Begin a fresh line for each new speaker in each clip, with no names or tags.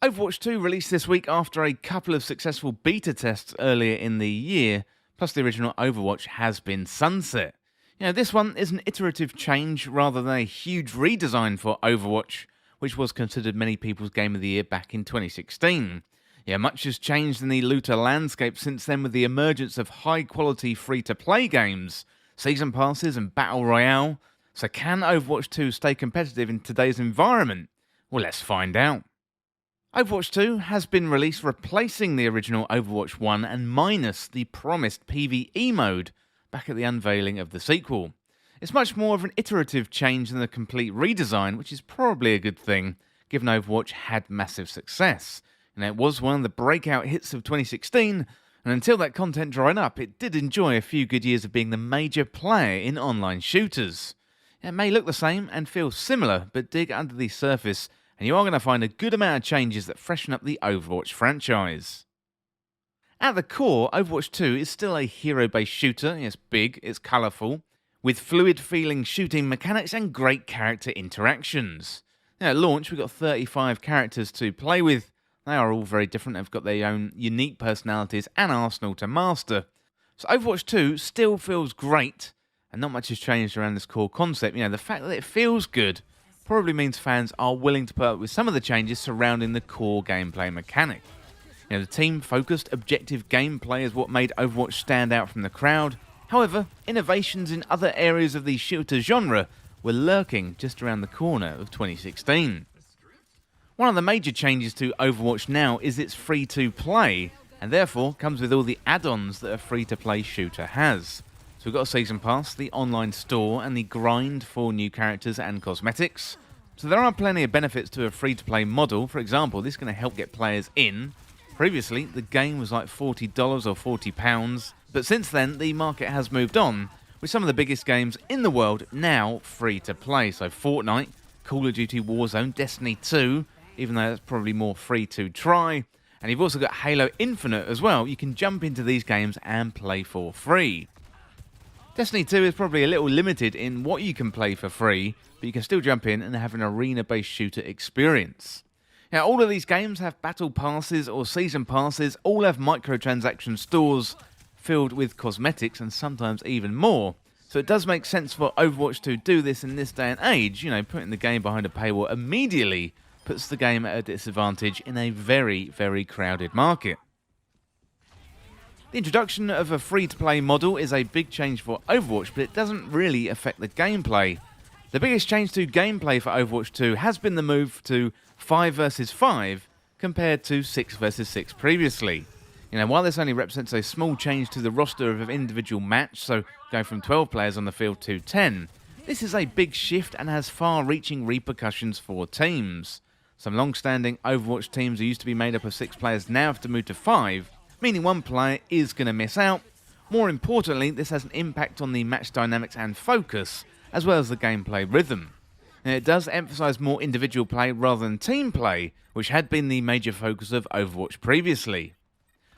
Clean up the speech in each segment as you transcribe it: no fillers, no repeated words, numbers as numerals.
Overwatch 2 released this week after a couple of successful beta tests earlier in the year, plus the original Overwatch has been sunset. This one is an iterative change rather than a huge redesign for Overwatch, which was considered many people's Game of the Year back in 2016. Much has changed in the looter landscape since then with the emergence of high-quality free-to-play games, season passes and battle royale. So can Overwatch 2 stay competitive in today's environment? Well, let's find out. Overwatch 2 has been released replacing the original Overwatch 1 and minus the promised PvE mode back at the unveiling of the sequel. It's much more of an iterative change than a complete redesign, which is probably a good thing, given Overwatch had massive success. It was one of the breakout hits of 2016, and until that content dried up, it did enjoy a few good years of being the major player in online shooters. It may look the same and feel similar, but dig under the surface and you are going to find a good amount of changes that freshen up the Overwatch franchise. At the core, Overwatch 2 is still a hero-based shooter. It's big, it's colourful, with fluid-feeling shooting mechanics and great character interactions. At launch, we've got 35 characters to play with. They are all very different, they've got their own unique personalities and arsenal to master. So Overwatch 2 still feels great, and not much has changed around this core concept. The fact that it feels good probably means fans are willing to put up with some of the changes surrounding the core gameplay mechanic. The team-focused, objective gameplay is what made Overwatch stand out from the crowd. However, innovations in other areas of the shooter genre were lurking just around the corner of 2016. One of the major changes to Overwatch now is its free-to-play, and therefore comes with all the add-ons that a free-to-play shooter has. So we've got a season pass, the online store, and the grind for new characters and cosmetics. So there are plenty of benefits to a free-to-play model. For example, this is going to help get players in. Previously, the game was like $40 or £40, but since then, the market has moved on, with some of the biggest games in the world now free-to-play. So Fortnite, Call of Duty Warzone, Destiny 2, even though that's probably more free to try. And you've also got Halo Infinite as well. You can jump into these games and play for free. Destiny 2 is probably a little limited in what you can play for free, but you can still jump in and have an arena-based shooter experience. All of these games have battle passes or season passes, all have microtransaction stores filled with cosmetics and sometimes even more. So it does make sense for Overwatch to do this in this day and age. Putting the game behind a paywall immediately puts the game at a disadvantage in a very, very crowded market. The introduction of a free-to-play model is a big change for Overwatch, but it doesn't really affect the gameplay. The biggest change to gameplay for Overwatch 2 has been the move to 5 versus 5 compared to 6 versus 6 previously. While this only represents a small change to the roster of an individual match, so going from 12 players on the field to 10, this is a big shift and has far-reaching repercussions for teams. Some long-standing Overwatch teams who used to be made up of 6 players now have to move to 5, meaning one player is going to miss out. More importantly, this has an impact on the match dynamics and focus, as well as the gameplay rhythm. It does emphasise more individual play rather than team play, which had been the major focus of Overwatch previously.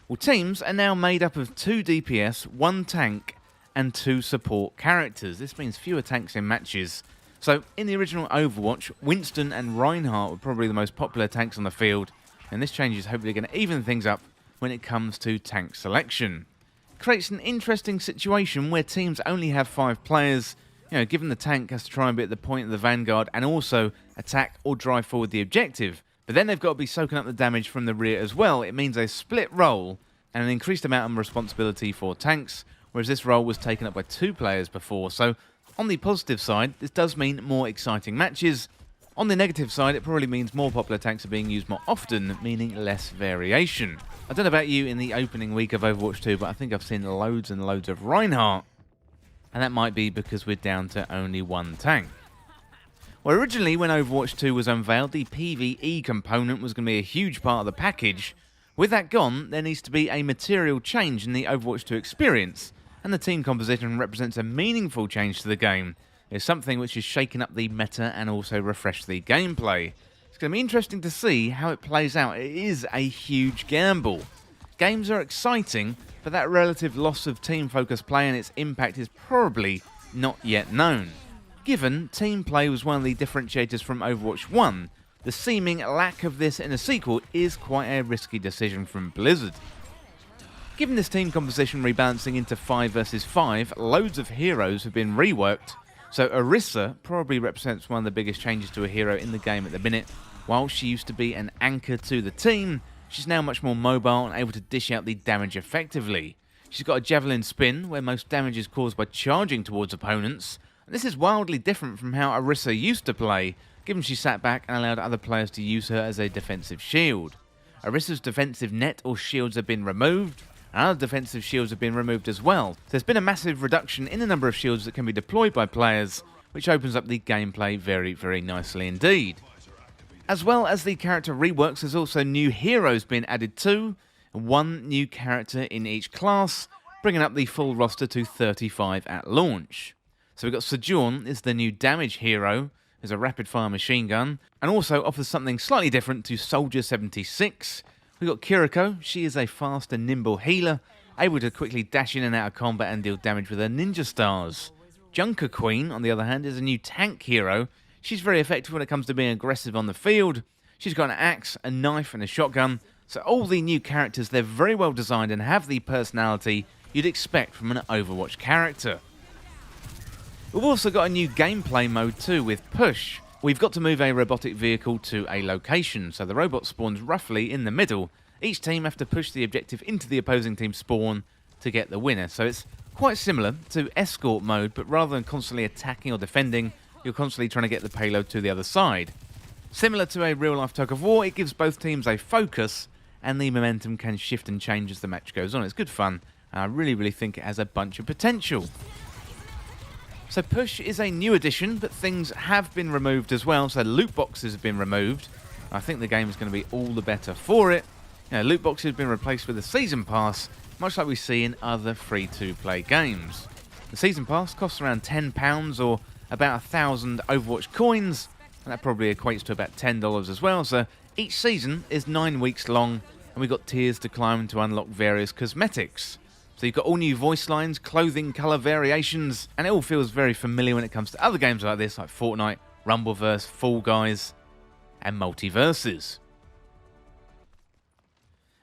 Well, teams are now made up of 2 DPS, 1 tank, and 2 support characters. This means fewer tanks in matches. So, in the original Overwatch, Winston and Reinhardt were probably the most popular tanks on the field, and this change is hopefully going to even things up when it comes to tank selection. It creates an interesting situation where teams only have 5 players, given the tank has to try and be at the point of the vanguard and also attack or drive forward the objective, but then they've got to be soaking up the damage from the rear as well. It means a split role and an increased amount of responsibility for tanks, whereas this role was taken up by 2 players before. So on the positive side, this does mean more exciting matches. On the negative side, it probably means more popular tanks are being used more often, meaning less variation. I don't know about you in the opening week of Overwatch 2, but I think I've seen loads and loads of Reinhardt, and that might be because we're down to only 1 tank. Well, originally when Overwatch 2 was unveiled, the PvE component was going to be a huge part of the package. With that gone, there needs to be a material change in the Overwatch 2 experience, and the team composition represents a meaningful change to the game. It's something which has shaken up the meta and also refreshed the gameplay. It's going to be interesting to see how it plays out. It is a huge gamble. Games are exciting, but that relative loss of team-focused play and its impact is probably not yet known. Given team play was one of the differentiators from Overwatch 1, the seeming lack of this in a sequel is quite a risky decision from Blizzard. Given this team composition rebalancing into 5 versus 5, loads of heroes have been reworked, so Orisa probably represents one of the biggest changes to a hero in the game at the minute. While she used to be an anchor to the team, she's now much more mobile and able to dish out the damage effectively. She's got a javelin spin, where most damage is caused by charging towards opponents, and this is wildly different from how Orisa used to play, given she sat back and allowed other players to use her as a defensive shield. Orisa's defensive net or shields have been removed, and other defensive shields have been removed as well. So there's been a massive reduction in the number of shields that can be deployed by players, which opens up the gameplay very, very nicely indeed. As well as the character reworks, there's also new heroes being added too, 1 new character in each class, bringing up the full roster to 35 at launch. So we've got Sojourn is the new damage hero, has a rapid fire machine gun, and also offers something slightly different to Soldier 76. We've got Kiriko, she is a fast and nimble healer, able to quickly dash in and out of combat and deal damage with her ninja stars. Junker Queen, on the other hand, is a new tank hero. She's very effective when it comes to being aggressive on the field. She's got an axe, a knife and a shotgun, so all the new characters, they're very well designed and have the personality you'd expect from an Overwatch character. We've also got a new gameplay mode too with Push. We've got to move a robotic vehicle to a location, so the robot spawns roughly in the middle. Each team have to push the objective into the opposing team's spawn to get the winner, so it's quite similar to escort mode, but rather than constantly attacking or defending, you're constantly trying to get the payload to the other side. Similar to a real-life tug of war, it gives both teams a focus, and the momentum can shift and change as the match goes on. It's good fun, and I really think it has a bunch of potential. So Push is a new addition, but things have been removed as well, so loot boxes have been removed. I think the game is going to be all the better for it. Loot boxes have been replaced with a Season Pass, much like we see in other free-to-play games. The Season Pass costs around £10 or about 1,000 Overwatch coins, and that probably equates to about $10 as well, so each season is 9 weeks long, and we've got tiers to climb to unlock various cosmetics. So you've got all new voice lines, clothing, colour variations, and it all feels very familiar when it comes to other games like this, like Fortnite, Rumbleverse, Fall Guys, and Multiverses.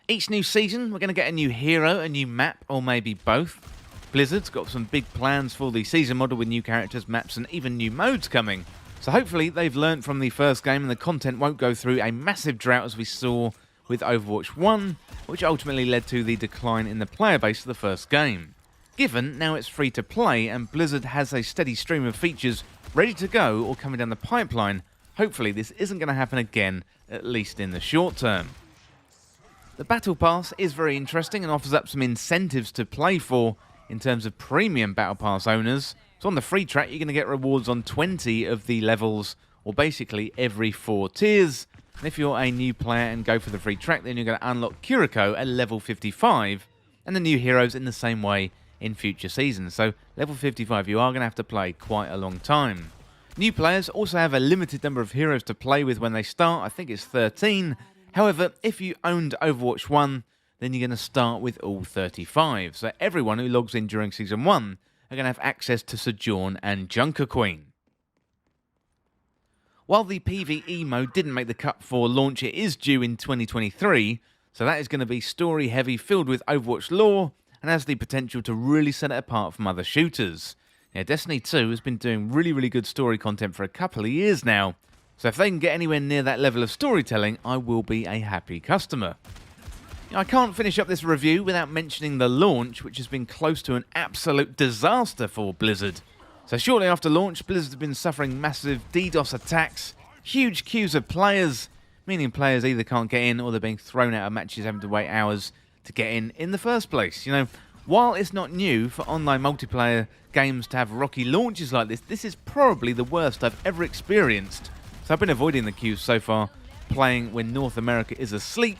Each new season, we're going to get a new hero, a new map, or maybe both. Blizzard's got some big plans for the season model with new characters, maps, and even new modes coming. So hopefully they've learnt from the first game and the content won't go through a massive drought as we saw with Overwatch 1, which ultimately led to the decline in the player base of the first game. Given now it's free to play and Blizzard has a steady stream of features ready to go or coming down the pipeline, hopefully this isn't going to happen again, at least in the short term. The Battle Pass is very interesting and offers up some incentives to play for in terms of premium Battle Pass owners. So on the free track you're going to get rewards on 20 of the levels, or basically every 4 tiers. And if you're a new player and go for the free track, then you're going to unlock Kiriko at level 55, and the new heroes in the same way in future seasons. So level 55 you are going to have to play quite a long time. New players also have a limited number of heroes to play with when they start. I think it's 13. However, if you owned Overwatch 1, then you're going to start with all 35. So everyone who logs in during Season 1 are going to have access to Sojourn and Junker Queen. While the PvE mode didn't make the cut for launch, it is due in 2023, so that is going to be story heavy, filled with Overwatch lore, and has the potential to really set it apart from other shooters. Destiny 2 has been doing really good story content for a couple of years now, so if they can get anywhere near that level of storytelling, I will be a happy customer. I can't finish up this review without mentioning the launch, which has been close to an absolute disaster for Blizzard. So shortly after launch, Blizzard have been suffering massive DDoS attacks, huge queues of players, meaning players either can't get in or they're being thrown out of matches having to wait hours to get in the first place. While it's not new for online multiplayer games to have rocky launches like this, this is probably the worst I've ever experienced. So I've been avoiding the queues so far, playing when North America is asleep.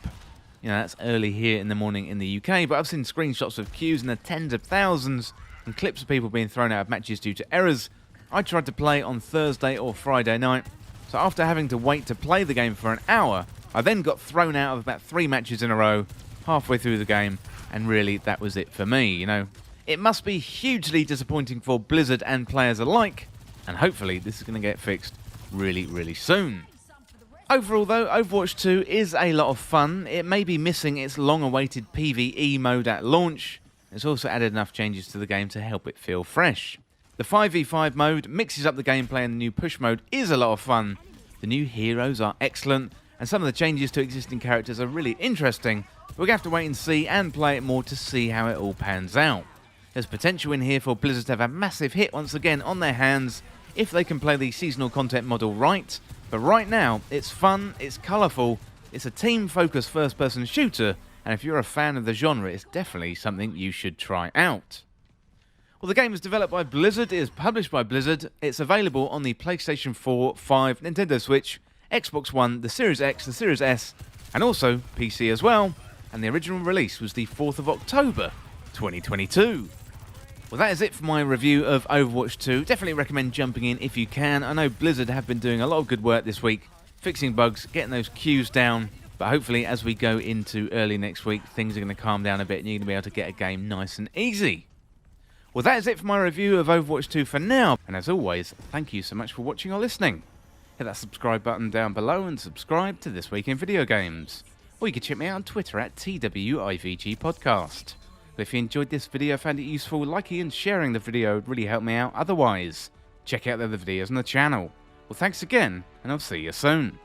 That's early here in the morning in the UK, but I've seen screenshots of queues in the tens of thousands and clips of people being thrown out of matches due to errors. I tried to play on Thursday or Friday night, so after having to wait to play the game for an hour, I then got thrown out of about 3 matches in a row, halfway through the game, and really that was it for me, It must be hugely disappointing for Blizzard and players alike, and hopefully this is going to get fixed really soon. Overall though, Overwatch 2 is a lot of fun. It may be missing its long-awaited PvE mode at launch. It's also added enough changes to the game to help it feel fresh. The 5v5 mode mixes up the gameplay and the new push mode is a lot of fun. The new heroes are excellent, and some of the changes to existing characters are really interesting. We're going to have to wait and see and play it more to see how it all pans out. There's potential in here for Blizzard to have a massive hit once again on their hands if they can play the seasonal content model right. But right now, it's fun, it's colourful, it's a team-focused first-person shooter, and if you're a fan of the genre, it's definitely something you should try out. Well, the game is developed by Blizzard, it is published by Blizzard, it's available on the PlayStation 4, 5, Nintendo Switch, Xbox One, the Series X, the Series S, and also PC as well, and the original release was the 4th of October, 2022. Well, that is it for my review of Overwatch 2. Definitely recommend jumping in if you can. I know Blizzard have been doing a lot of good work this week, fixing bugs, getting those queues down. But hopefully, as we go into early next week, things are going to calm down a bit and you're going to be able to get a game nice and easy. Well, that is it for my review of Overwatch 2 for now. And as always, thank you so much for watching or listening. Hit that subscribe button down below and subscribe to This Week in Video Games. Or you can check me out on Twitter at TWIVG Podcast. But if you enjoyed this video, found it useful, liking and sharing the video would really help me out. Otherwise, check out the other videos on the channel. Well, thanks again, and I'll see you soon.